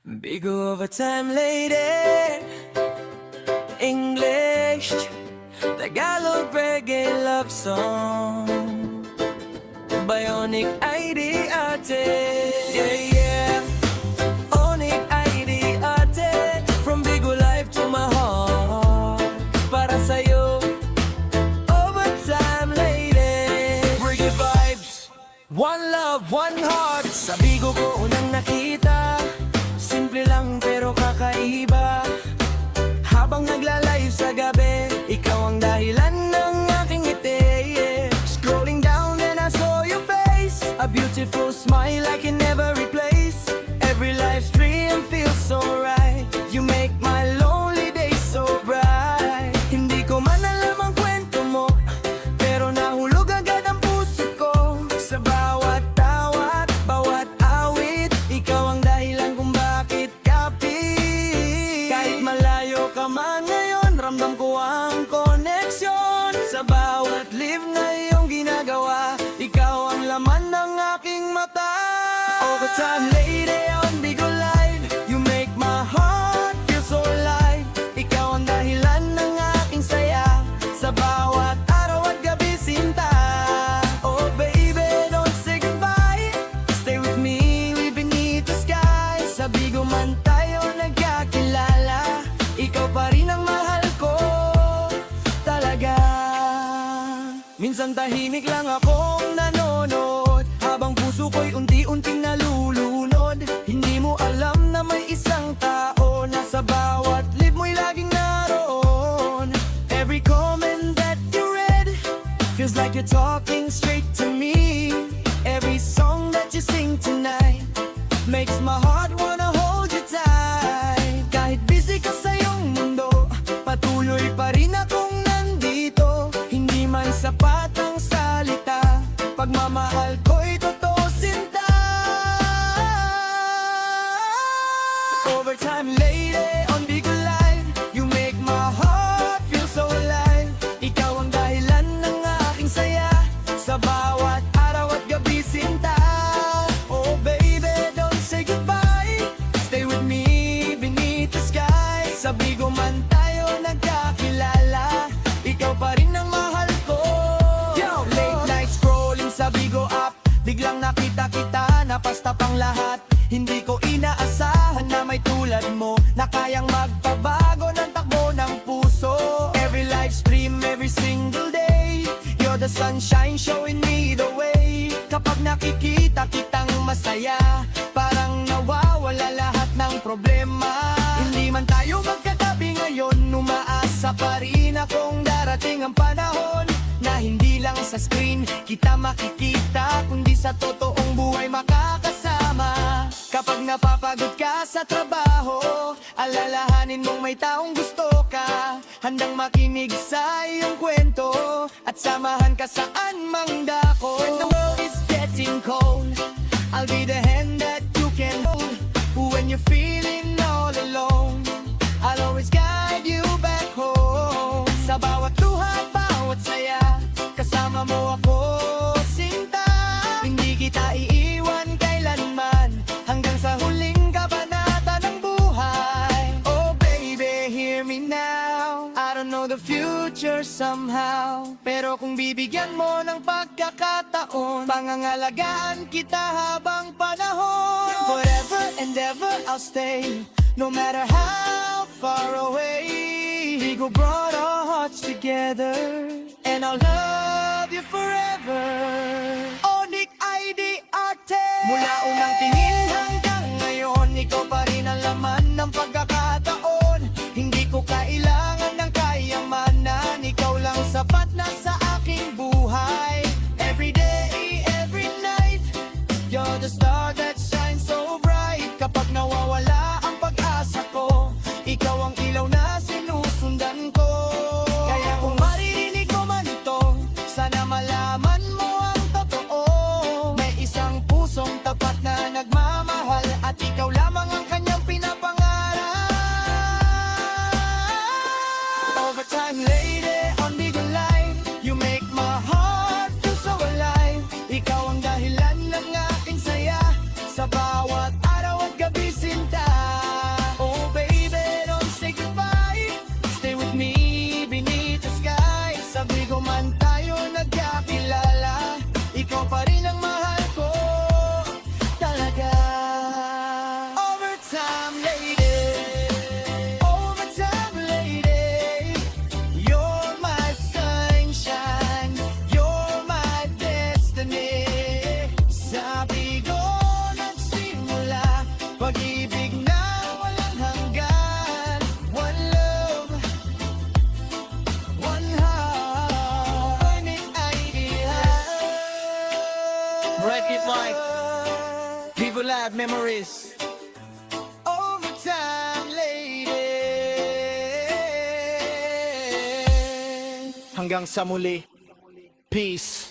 Big overtime lady, English, Tagalog reggae love song, Bionic ID ate, yeah yeah, Onic ID ate, from Bigo Live to my heart, para sa'yo, overtime lady, reggae vibes, one love, one heart, sa Bigo ko unang nakita. Simple lang pero kakaiba. Habang nagla-live sa gabi, ikaw ang dahilan ng aking ngiti, yeah. Scrolling down and I saw your face, a beautiful smile I can never replace. Every live stream feels so right. You make my lonely days so bright. Hindi ko man alam ang kwento mo, pero nahulog agad ang puso ko. Sa bawat tawa at bawat awit, ikaw ang dahilan kung bakit kapit. Kahit malayo ka man ngayon, ramdam ko ang koneksyon. Sa bawat live na iyong ginagawa, ikaw ang laman ng aking mata. Overtime lady on Bigo Live, you make my heart feel so alive. Ikaw ang dahilan ng aking saya, sa bawat araw at gabi sinta. Oh baby, don't say goodbye, stay with me beneath the sky. Sa Bigo man tayo nagkakilala, ikaw pa rin ang mahal ko talaga. Minsan tahimik lang akong nanonood, habang puso ko'y unti-unting nalulunod. Hindi mo alam na may isang tao na sa bawat live mo'y laging naroon. Every comment that you read feels like you're talking straight to me. Every song that you sing tonight makes my heart wanna hold you tight. Kahit busy ka sa iyong mundo, patuloy pa rin akong nandito. Hindi man sapat ang salita, pagmamahal ko'y totoo sinta. Overtime lady on Bigo Live, you make my heart feel so alive. Ikaw ang dahilan ng aking saya, sa bawat araw at gabi sinta. Oh baby, don't say goodbye, stay with me beneath the sky. Sa Bigo man tayo nagkakilala, ikaw pa rin ang mahal ko. Yo, late night scrolling sa Bigo app, biglang nakita kita, napasta pang lahat. Hindi ko inaasahan na may tulad mo, na kayang magpabago ng takbo ng puso. Every live stream, every single day, you're the sunshine showing me the way. Kapag nakikita kitang masaya, parang nawawala lahat ng problema. Hindi man tayo magkatabi ngayon, umaasa pa rin akong darating ang panahon na hindi lang sa screen kita makikita, kundi sa totoong buhay makakasama. Kapag napapagod ka sa trabaho, alalahanin mong may taong gusto ka, handang makinig sa iyong kwento at samahan ka saan mang dako. When the world is getting cold, I'll be the hand that you can hold. When you're feeling all alone, I'll always guide you back home. Sa bawat luha, bawat saya, kasama mo ako sinta. Hindi kita iiwan kailanman, hanggang sa huling kabanata ng buhay. Oh baby, hear me now, I don't know the future somehow, pero kung bibigyan mo ng pagkakataon, pangangalagaan kita habang panahon. Forever and ever I'll stay, no matter how far away. Bigo brought our hearts together, and I'll love you forever. Onic ID ate, mula unang tingin hanggang ngayon, ikaw pa rin ang laman ng pagkakataon. Hindi ko kailangan ng kayamanan, ikaw lang sapat na sa aking buhay. Every day, every night, you're the star that shines so bright. Kapag nawawala ang pag-asa ko, ikaw ang ilaw na sinusundan ko. Kaya kung maririnig ko man ito, sana malaman mo ang totoo. May isang pusong tapat na nagmamahal, at ikaw lamang ang kanyang pinapangarap. Overtime lady on Bigo Live, you make my heart feel so alive. Ikaw ang dahilan ng aking saya, sa bawat araw at gabi sinta. Sa Bigo nagsimula, pag-ibig na walang hanggan. One love, one heart, ngunit ay ihang. Right Kid Mike, Vivo Lab Memories. Overtime lady. Hanggang sa muli, peace.